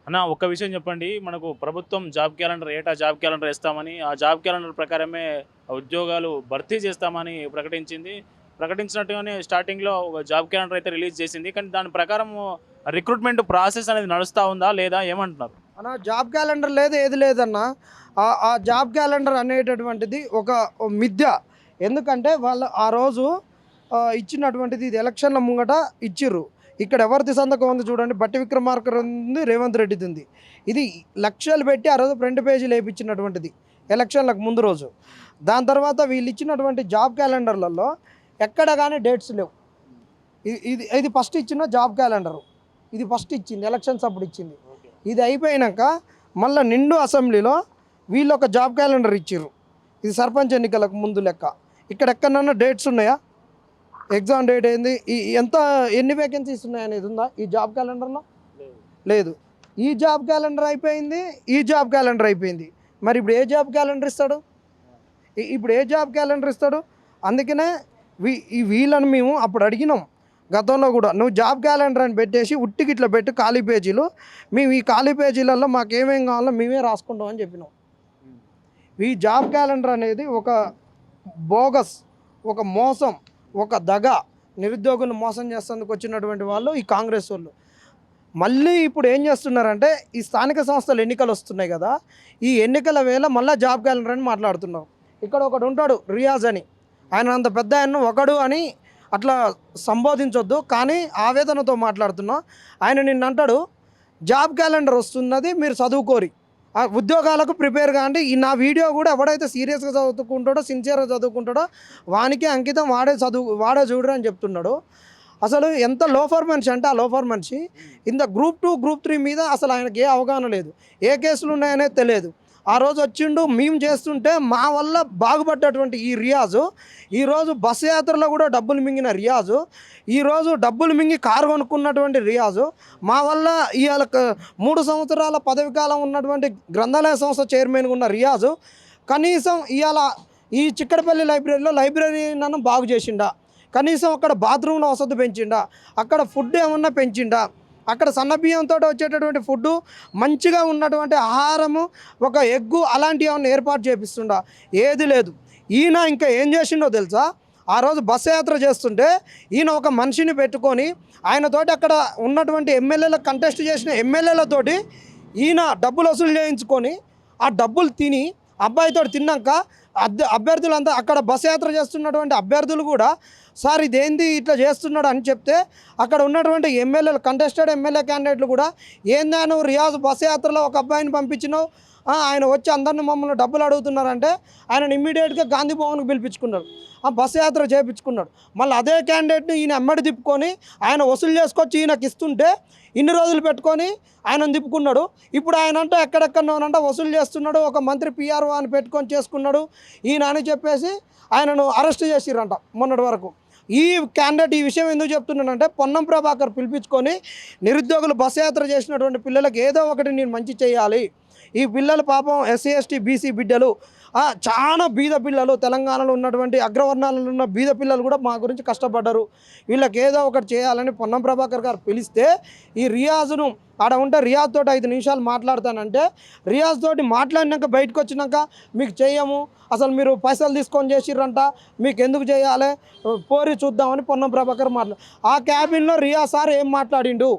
అన్న ఒక్క విషయం చెప్పండి. మనకు ప్రభుత్వం జాబ్ క్యాలెండర్ ఏటా జాబ్ క్యాలెండర్ ఇస్తామని, ఆ జాబ్ క్యాలెండర్ ప్రకారమే ఉద్యోగాలు భర్తీ చేస్తామని ప్రకటించింది. ప్రకటించినట్టుగానే స్టార్టింగ్‌లో ఒక జాబ్ క్యాలెండర్ అయితే రిలీజ్ చేసింది. కానీ దాని ప్రకారం రిక్రూట్‌మెంట్ ప్రాసెస్ అనేది నడుస్తా ఉందా? లేదా? ఏమంటున్నారు? అన్న జాబ్ క్యాలెండర్ లేదు, ఏది లేదన్న. ఆ జాబ్ క్యాలెండర్ అనేటటువంటిది ఒక మిథ్య. ఎందుకంటే వాళ్ళు ఆ రోజు ఇచ్చినటువంటిది ఇది ఎలక్షన్ల ముంగట ఇచ్చిర్రు. ఇక్కడ ఎవరిది సంతకం ఉంది చూడండి, బట్టి విక్రమార్క ఉంది, రేవంత్ రెడ్డిది ఉంది. ఇది లక్షలు పెట్టి ఆ రోజు ఫ్రంట్ పేజీలు వేయించినటువంటిది ఎలక్షన్లకు ముందు రోజు. దాని తర్వాత వీళ్ళు ఇచ్చినటువంటి జాబ్ క్యాలెండర్లలో ఎక్కడ కానీ డేట్స్ లేవు. ఇది ఇది ఫస్ట్ ఇచ్చిన జాబ్ క్యాలెండరు, ఇది ఫస్ట్ ఇచ్చింది ఎలక్షన్స్ అప్పుడు ఇచ్చింది. ఇది అయిపోయినాక మళ్ళీ నిండు అసెంబ్లీలో వీళ్ళు ఒక జాబ్ క్యాలెండర్ ఇచ్చిర్రు. ఇది సర్పంచ్ ఎన్నికలకు ముందు లెక్క. ఇక్కడ ఎక్కడన్నా డేట్స్ ఉన్నాయా? ఎగ్జామ్ డేట్ ఏంది, ఎన్ని వేకెన్సీస్ ఉన్నాయనేది ఉందా ఈ జాబ్ క్యాలెండర్లో? లేదు. ఈ జాబ్ క్యాలెండర్ అయిపోయింది, ఈ జాబ్ క్యాలెండర్ అయిపోయింది. మరి ఇప్పుడు ఏ జాబ్ క్యాలెండర్ ఇస్తాడు? అందుకనే వీళ్ళని మేము అప్పుడు అడిగినాం గతంలో కూడా, నువ్వు జాబ్ క్యాలెండర్ అని పెట్టేసి ఉట్టికి ఇట్లా పెట్టు ఖాళీ పేజీలు, మేము ఈ ఖాళీ పేజీలలో మాకు ఏమేం కావాలో మేమే రాసుకుంటాం అని చెప్పినాం. ఈ జాబ్ క్యాలెండర్ అనేది ఒక బోగస్, ఒక మోసం, ఒక దగ, నిరుద్యోగులను మోసం చేసేందుకు వచ్చినటువంటి వాళ్ళు ఈ కాంగ్రెస్ వాళ్ళు. మళ్ళీ ఇప్పుడు ఏం చేస్తున్నారంటే, ఈ స్థానిక సంస్థలు ఎన్నికలు వస్తున్నాయి కదా, ఈ ఎన్నికల వేళ మళ్ళీ జాబ్ క్యాలెండర్ అని మాట్లాడుతున్నాం. ఇక్కడ ఒకడు ఉంటాడు రియాజ్ అని, ఆయన అంత పెద్ద ఆయన ఒకడు అని అట్లా సంబోధించొద్దు, కానీ ఆవేదనతో మాట్లాడుతున్నాం. ఆయన నిన్ను అంటాడు, జాబ్ క్యాలెండర్ వస్తున్నది మీరు చదువుకోరి, ఆ ఉద్యోగాలకు ప్రిపేర్ కాండి. ఈ నా వీడియో కూడా ఎవడైతే సీరియస్గా చదువుకుంటాడో, సిన్సియర్గా చదువుకుంటాడో వానికి అంకితం, వాడే చూడరు అని చెప్తున్నాడు. అసలు ఎంత లోఫర్ మనిషి అంటే, ఆ లోఫర్ మనిషి ఇంత గ్రూప్ 2 గ్రూప్ 3 మీద అసలు ఆయనకి ఏ అవగాహన లేదు, ఏ కేసులు ఉన్నాయనేది తెలియదు. ఆ రోజు వచ్చిండు మేము చేస్తుంటే మా వల్ల బాగుపడ్డటువంటి ఈ రియాజు ఈరోజు బస్సు యాత్రలో కూడా డబ్బులు మింగిన రియాజు, ఈరోజు డబ్బులు మింగి కారు కొనుక్కున్నటువంటి రియాజు, మా వల్ల ఇవాళ 3 సంవత్సరాల పదవి కాలం ఉన్నటువంటి గ్రంథాలయ సంస్థ చైర్మన్గా ఉన్న రియాజు కనీసం ఇవాళ ఈ చిక్కడపల్లి లైబ్రరీ నన్ను బాగు చేసిండా, కనీసం అక్కడ బాత్రూంలో వసతి పెంచిండా, అక్కడ ఫుడ్ ఏమన్నా పెంచిండా, అక్కడ సన్నబియ్యంతో వచ్చేటటువంటి ఫుడ్డు, మంచిగా ఉన్నటువంటి ఆహారము, ఒక ఎగ్గు అలాంటివి ఏమన్నా ఏర్పాటు చేపిస్తుండా? ఏది లేదు. ఈయన ఇంకా ఏం చేసిండో తెలుసా? ఆ రోజు బస్సు యాత్ర చేస్తుంటే ఈయన ఒక మనిషిని పెట్టుకొని ఆయనతోటి అక్కడ ఉన్నటువంటి ఎమ్మెల్యేలకు కంటెస్ట్ చేసిన ఎమ్మెల్యేలతోటి ఈయన డబ్బులు వసూలు చేయించుకొని ఆ డబ్బులు తిని అబ్బాయితో తిన్నాక అభ్యర్థులంతా అక్కడ బస్సు యాత్ర చేస్తున్నటువంటి అభ్యర్థులు కూడా, సార్ ఇదేంది ఇట్లా చేస్తున్నాడు అని చెప్తే అక్కడ ఉన్నటువంటి ఎమ్మెల్యేలు, కంటెస్టెడ్ ఎమ్మెల్యే క్యాండిడేట్లు కూడా, ఏందా నువ్వు రియాజ్ బస్సు యాత్రలో ఒక అబ్బాయిని పంపించినావు, ఆయన వచ్చి అందరిని మమ్మల్ని డబ్బులు అడుగుతున్నారంటే ఆయన ఇమ్మీడియట్గా గాంధీ భవన్కి పిలిపించుకున్నాడు, ఆ బస్సు యాత్ర చేయించుకున్నాడు. మళ్ళీ అదే క్యాండిడేట్ని ఈయన ఎమ్మడి తిప్పుకొని ఆయన వసూలు చేసుకొచ్చి ఈయనకి ఇస్తుంటే ఇన్ని రోజులు పెట్టుకొని ఆయనను తిప్పుకున్నాడు. ఇప్పుడు ఆయన అంటే ఎక్కడెక్కడోనంటే వసూలు చేస్తున్నాడు, ఒక మంత్రి పిఆర్ఓ అని పెట్టుకొని చేసుకున్నాడు ఈయన అని చెప్పేసి ఆయనను అరెస్ట్ చేసిరంట మొన్నటి వరకు. ఈ క్యాండిడేట్ ఈ విషయం ఎందుకు చెప్తున్నానంటే, పొన్నం ప్రభాకర్ పిలిపించుకొని నిరుద్యోగులు బస్సు యాత్ర చేసినటువంటి పిల్లలకు ఏదో ఒకటి నేను మంచి చేయాలి, ఈ పిల్లలు పాపం ఎస్సీ ఎస్టీ బీసీ బిడ్డలు, చాలా బీద పిల్లలు, తెలంగాణలో ఉన్నటువంటి అగ్రవర్ణాలలో ఉన్న బీద పిల్లలు కూడా మా గురించి కష్టపడ్డారు, వీళ్ళకి ఏదో ఒకటి చేయాలని పొన్నం ప్రభాకర్ గారు పిలిస్తే, ఈ రియాజును ఆడ ఉంటే రియాజ్ తోటి 5 నిమిషాలు మాట్లాడతానంటే, రియాజ్ తోటి మాట్లాడినాక బయటకు వచ్చినాక మీకు చేయము, అసలు మీరు పైసలు తీసుకొని చేసిర్రంట, మీకు ఎందుకు చేయాలి, పోరి చూద్దామని పొన్నం ప్రభాకర్ ఆ క్యాబిన్లో రియాజ్ సార్ ఏం మాట్లాడిండు?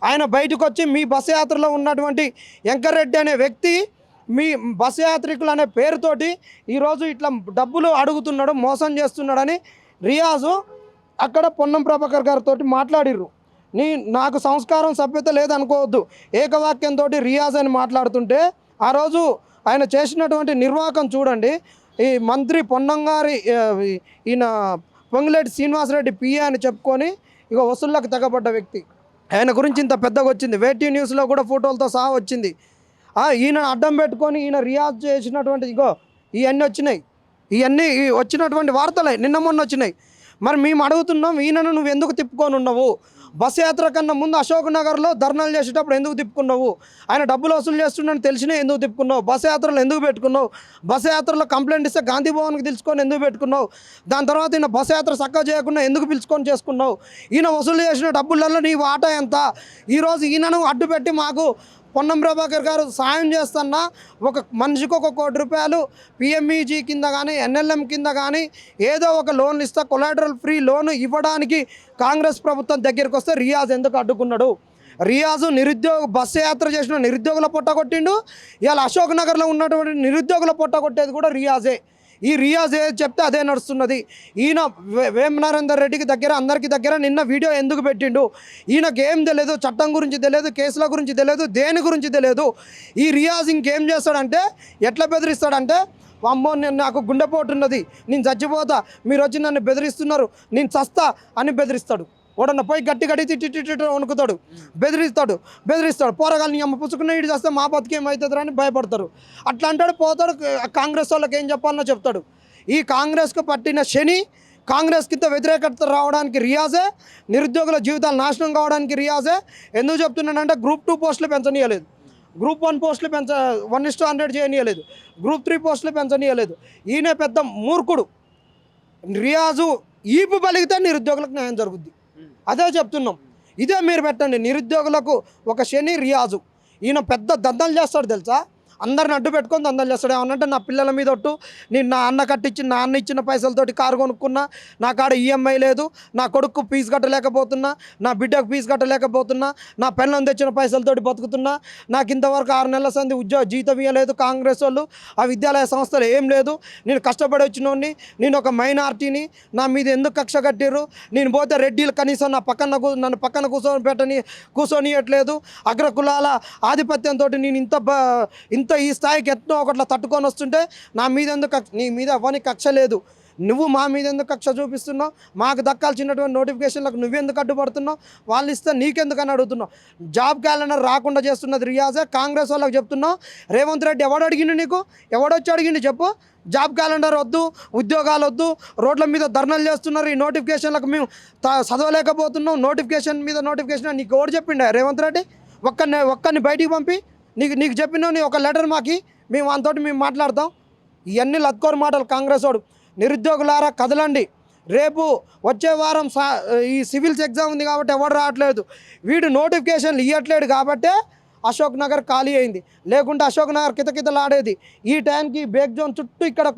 ఆయన బయటకు వచ్చి మీ బస్సు యాత్రలో ఉన్నటువంటి వెంకరెడ్డి అనే వ్యక్తి మీ బస్సు యాత్రికులు అనే పేరుతోటి ఈరోజు ఇట్లా డబ్బులు అడుగుతున్నాడు, మోసం చేస్తున్నాడని రియాజు అక్కడ పొన్నం ప్రభాకర్ గారితో మాట్లాడిర్రు. నాకు సంస్కారం సభ్యత లేదనుకోవద్దు, ఏకవాక్యంతో రియాజ్ అని మాట్లాడుతుంటే ఆ రోజు ఆయన చేసినటువంటి నిర్వాహకం చూడండి. ఈ మంత్రి పొన్నం గారి ఈయన పొంగిలేటి శ్రీనివాసరెడ్డి పిఏ అని చెప్పుకొని ఇక వసూళ్ళకు తెగబడ్డ వ్యక్తి, ఆయన గురించి ఇంత పెద్దగా వచ్చింది, వేటీ న్యూస్లో కూడా ఫోటోలతో సహా వచ్చింది. ఈయన అడ్డం పెట్టుకొని ఈయన రియాజ్ చేసినటువంటి ఇవన్నీ వచ్చినాయి, ఇవన్నీ వచ్చినటువంటి వార్తలే నిన్న మొన్న వచ్చినాయి. మరి మేము అడుగుతున్నాం, ఈయనను నువ్వు ఎందుకు తిప్పుకొని ఉన్నావు? బస్సు యాత్ర కన్నా ముందు అశోక్ నగర్లో ధర్నాలు చేసేటప్పుడు ఎందుకు తిప్పుకున్నావు? ఆయన డబ్బులు వసూలు చేస్తున్నాడని తెలిసినా ఎందుకు తిప్పుకున్నావు? బస్సు యాత్రలు ఎందుకు పెట్టుకున్నావు? బస్సు యాత్రలో కంప్లైంట్ ఇస్తే గాంధీ భవన్కి తెలుసుకొని ఎందుకు పెట్టుకున్నావు? దాని తర్వాత ఈయన బస్సు యాత్ర చక్కగా చేయకుండా ఎందుకు పిలుచుకొని చేసుకున్నావు? ఈయన వసూలు చేసిన డబ్బులలో నీ వాటా ఎంత? ఈరోజు ఈయనను అడ్డుపెట్టి మాకు పొన్నం ప్రభాకర్ గారు సాయం చేస్తున్నా ఒక మనిషికి ₹1 కోటి పిఎంఈజీ కింద కానీ ఎన్ఎల్ఎం కింద కానీ ఏదో ఒక లోన్లు ఇస్తా కొలాటరల్ ఫ్రీ లోన్ ఇవ్వడానికి కాంగ్రెస్ ప్రభుత్వం దగ్గరికి వస్తే రియాజ్ ఎందుకు అడ్డుకున్నాడు? రియాజు బస్సు యాత్ర చేసిన నిరుద్యోగుల పొట్టగొట్టిండు. ఇవాళ అశోక్ నగర్లో ఉన్నటువంటి నిరుద్యోగుల పొట్టగొట్టేది కూడా రియాజే. ఈ రియాజ్ ఏది చెప్తే అదే నడుస్తున్నది. ఈయన వేమ నరేందర్ రెడ్డికి దగ్గర అందరికీ దగ్గర నిన్న వీడియో ఎందుకు పెట్టిండు? ఈయనకి ఏం తెలియదు, చట్టం గురించి తెలియదు, కేసుల గురించి తెలియదు, దేని గురించి తెలియదు. ఈ రియాజ్ ఇంకేం చేస్తాడంటే ఎట్లా బెదిరిస్తాడంటే, అమ్మో నాకు గుండెపోటు ఉన్నది, నేను చచ్చిపోతా, మీరు వచ్చి నన్ను బెదిరిస్తున్నారు, నేను చస్తా అని బెదిరిస్తాడు. ఓడన్న పోయి గట్టి తిట్టి వణుకుతాడు, బెదిరిస్తాడు. పోరగాళ్ళని అమ్మ పుచ్చుకున్న ఇటు చేస్తే మా బతికేమవుతుందిరా అని భయపడతారు. అట్లా అంటాడు, పోతాడు. కాంగ్రెస్ వాళ్ళకి ఏం చెప్పాలనో చెప్తాడు. ఈ కాంగ్రెస్కు పట్టిన శని, కాంగ్రెస్ కింద వ్యతిరేకత రావడానికి రియాజే, నిరుద్యోగుల జీవితాలు నాశనం కావడానికి రియాజే. ఎందుకు చెప్తున్నానంటే Group 2 పోస్టులు పెంచనీయలేదు, Group 1 పోస్టులు 1:100 చేయనీయలేదు, Group 3 పోస్టులు పెంచనీయలేదు. ఈయన పెద్ద మూర్ఖుడు. రియాజు ఈపు పలిగితే నిరుద్యోగులకు న్యాయం జరుగుద్ది. అదే చెప్తున్నాం. ఇదే మీరు పెట్టండి. నిరుద్యోగులకు ఒక శని రియాజు. ఈయన పెద్ద దందాలు చేస్తాడు తెలుసా, అందరిని అడ్డు పెట్టుకొని దందాలు చేస్తాడు. ఏమన్నంటే నా పిల్లల మీద ఒట్టు, నేను నా అన్న కట్టించి నా అన్న ఇచ్చిన పైసలతోటి కారు కొనుక్కున్నా, నా కాడ ఈఎంఐ లేదు, నా కొడుకు ఫీజు కట్టలేకపోతున్నా, నా బిడ్డకు ఫీజు కట్టలేకపోతున్నా, నా పిల్లలు తెచ్చిన పైసలతోటి బతుకుతున్నా, నాకు ఇంతవరకు 6 నెలల సంది జీతం ఇవ్వలేదు కాంగ్రెస్ వాళ్ళు, ఆ విద్యాలయ సంస్థలు ఏం లేదు, నేను కష్టపడి వచ్చినోడిని, నేను ఒక మైనార్టీని, నా మీద ఎందుకు కక్ష కట్టిర్రు, నేను పోతే రెడ్డిలు కనీసం నన్ను పక్కన కూర్చొనియట్లేదు, అగ్రకులాల ఆధిపత్యంతో నేను ఇంత ఈ స్థాయికి ఎట్నో ఒకట్లా తట్టుకొని వస్తుంటే నా మీద ఎందుకు నీ మీద ఎవరికి కక్ష లేదు, నువ్వు మా మీద ఎందుకు కక్ష చూపిస్తున్నావు, మాకు దక్కాల్సినటువంటి నోటిఫికేషన్లకు నువ్వెందుకు అడ్డుపడుతున్నావు, వాళ్ళు ఇస్తే నీకెందుకని అడుగుతున్నావు. జాబ్ క్యాలెండర్ రాకుండా చేస్తున్నది రియాజే. కాంగ్రెస్ వాళ్ళకి చెప్తున్నావు, రేవంత్ రెడ్డి ఎవడు అడిగిండు నీకు, ఎవడొచ్చి అడిగిండు చెప్పు. జాబ్ క్యాలెండర్ వద్దు, ఉద్యోగాలు వద్దు, రోడ్ల మీద ధర్నాలు చేస్తున్నారు, ఈ నోటిఫికేషన్లకు మేము చదవలేకపోతున్నాం, నోటిఫికేషన్ మీద నోటిఫికేషన్ నీకు ఎవడు చెప్పిండా రేవంత్ రెడ్డి? ఒక్కరిని బయటికి పంపి నీకు చెప్పినా నీ ఒక లెటర్ మాకి, మేము అంతటి మేము మాట్లాడతాం. ఇవన్నీ లత్కోరు మాటలు కాంగ్రెస్ వాడు. నిరుద్యోగులారా కదలండి. రేపు వచ్చే వారం ఈ సివిల్స్ ఎగ్జామ్ ఉంది కాబట్టి ఎవరు రావట్లేదు, వీడు నోటిఫికేషన్లు ఇవ్వట్లేడు కాబట్టే అశోక్ నగర్ ఖాళీ అయింది. లేకుంటే అశోక్ నగర్ కితకితలాడేది. ఈ టైంకి బేక్ జోన్ చుట్టూ ఇక్కడ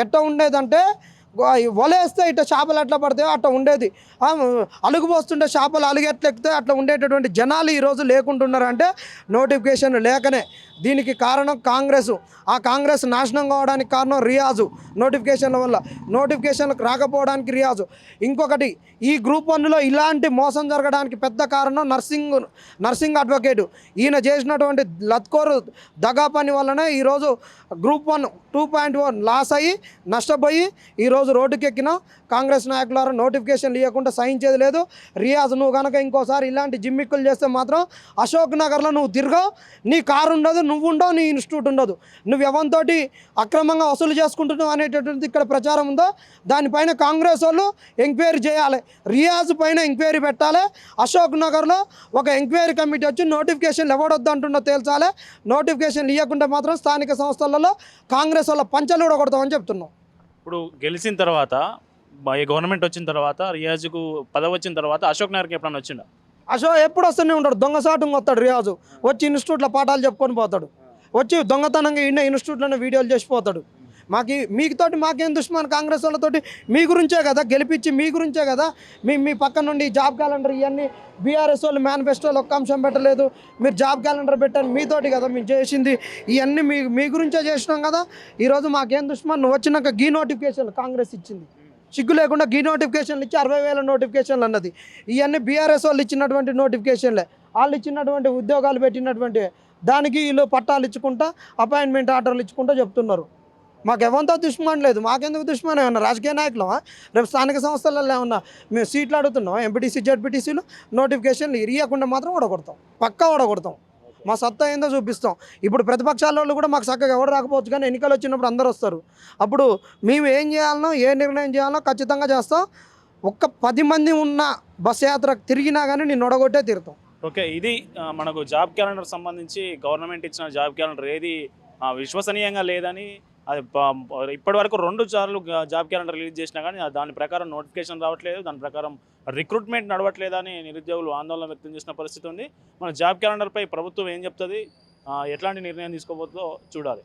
ఎట్లా ఉండేదంటే, వలేస్తే ఇట్లా చేపలు ఎట్లా పడతాయో అట్లా ఉండేది. అలుగు పోస్తుంటే చేపలు అలుగు ఎట్లా ఎక్కితే అట్లా ఉండేటటువంటి జనాలు ఈరోజు లేకుంటున్నారంటే నోటిఫికేషన్ లేకనే. దీనికి కారణం కాంగ్రెస్. ఆ కాంగ్రెస్ నాశనం కావడానికి కారణం రియాజు. నోటిఫికేషన్ల వల్ల నోటిఫికేషన్లకు రాకపోవడానికి రియాజు. ఇంకొకటి, ఈ Group 1లో ఇలాంటి మోసం జరగడానికి పెద్ద కారణం నర్సింగ్ అడ్వకేటు. ఈయన చేసినటువంటి లత్కోరు దగా పని వల్లనే ఈరోజు Group 1 2.1 లాస్ అయ్యి నష్టపోయి ఈరోజు రోడ్డుకెక్కిన కాంగ్రెస్ నాయకులారా, నోటిఫికేషన్లు ఇవ్వకుండా సహించేది లేదు. రియాజ్, నువ్వు కనుక ఇంకోసారి ఇలాంటి జిమ్మిక్కులు చేస్తే మాత్రం అశోక్ నగర్లో నువ్వు తిరగవు, నీ కారు ఉండదు, నువ్వు ఉండవు, నీ ఇన్స్టిట్యూట్ ఉండదు. నువ్వు ఎవరితోటి అక్రమంగా వసూలు చేసుకుంటున్నావు అనేటటువంటి ఇక్కడ ప్రచారం ఉందో దానిపైన కాంగ్రెస్ వాళ్ళు ఎంక్వైరీ చేయాలి. రియాజ్ పైన ఎంక్వైరీ పెట్టాలి. అశోక్ నగర్లో ఒక ఎంక్వైరీ కమిటీ వచ్చి నోటిఫికేషన్లు ఎవడొద్దు అంటుండో తేల్చాలి. నోటిఫికేషన్లు ఇవ్వకుండా మాత్రం స్థానిక సంస్థలలో కాంగ్రెస్ వాళ్ళ పంచలు కూడా కొడతామని చెప్తున్నాం. ఇప్పుడు గెలిచిన తర్వాత, ఈ గవర్నమెంట్ వచ్చిన తర్వాత, రియాజ్కు పదవి వచ్చిన తర్వాత అశోక్ నగర్కి ఎప్పుడన్నా వచ్చిండా? అశోక్ ఎప్పుడు వస్తూనే ఉంటాడు, దొంగసాటుగా వస్తాడు. రియాజు వచ్చి ఇన్స్టిట్యూట్లో పాఠాలు చెప్పుకొని పోతాడు, వచ్చి దొంగతనంగా ఇన్న ఇన్స్టిట్యూట్లోనే వీడియోలు చేసిపోతాడు. మీతోటి మాకేం దుష్మాన్, కాంగ్రెస్ వాళ్ళతోటి మీ గురించే కదా గెలిపించి, మీ గురించే కదా మీ పక్క నుండి జాబ్ క్యాలెండర్ ఇవన్నీ బీఆర్ఎస్ వాళ్ళు మేనిఫెస్టోలో ఒక్క అంశం పెట్టలేదు, మీరు జాబ్ క్యాలెండర్ పెట్టారు, మీతోటి కదా మేము చేసింది, ఇవన్నీ మీ గురించే చేసినాం కదా. ఈరోజు మాకేం దుష్మాన్, నువ్వు వచ్చినాక గీ నోటిఫికేషన్ కాంగ్రెస్ ఇచ్చింది, సిగ్గు లేకుండా గీ నోటిఫికేషన్లు ఇచ్చి 60,000 నోటిఫికేషన్లు అన్నది. ఇవన్నీ బీఆర్ఎస్ వాళ్ళు ఇచ్చినటువంటి నోటిఫికేషన్లే, వాళ్ళు ఇచ్చినటువంటి ఉద్యోగాలు పెట్టినటువంటి దానికి వీళ్ళు పట్టాలు ఇచ్చుకుంటా, అపాయింట్మెంట్ ఆర్డర్లు ఇచ్చుకుంటా చెప్తున్నారు. మాకు ఎవరితో దుష్మాన్ లేదు. మాకెందుకు దుష్మాన్? ఏమన్నా రాజకీయ నాయకులమా? రేపు స్థానిక సంస్థలలో ఏమన్నా మేము సీట్లు అడుగుతున్నాం, ఎంపీటీసీ జడ్పీటీసీలు నోటిఫికేషన్లు ఇరియకుండా మాత్రం ఓడగొడతాం, పక్కా ఓడగొడతాం. మా సత్తా ఏందో చూపిస్తాం. ఇప్పుడు ప్రతిపక్షాల వాళ్ళు కూడా మాకు చక్కగా ఎవరు రాకపోవచ్చు, కానీ ఎన్నికలు వచ్చినప్పుడు అందరూ వస్తారు. అప్పుడు మేము ఏం చేయాలనో, ఏ నిర్ణయం చేయాలనో ఖచ్చితంగా చేస్తాం. ఒక్క 10 మంది ఉన్న బస్ యాత్ర తిరిగినా కానీ నేను ఒడగొట్టే తీరుతాం. ఓకే, ఇది మనకు జాబ్ క్యాలెండర్ సంబంధించి గవర్నమెంట్ ఇచ్చిన జాబ్ క్యాలెండర్ ఏది విశ్వసనీయంగా లేదని, అది ఇప్పటి వరకు 2 సార్లు జాబ్ క్యాలెండర్ రిలీజ్ చేసినా కానీ దాని ప్రకారం నోటిఫికేషన్ రావట్లేదు, దాని ప్రకారం రిక్రూట్మెంట్ నడవట్లేదని నిరుద్యోగులు ఆందోళన వ్యక్తం చేసిన పరిస్థితి ఉంది. మన జాబ్ క్యాలెండర్పై ప్రభుత్వం ఏం చెప్తుంది, ఎట్లాంటి నిర్ణయం తీసుకోబోతుందో చూడాలి.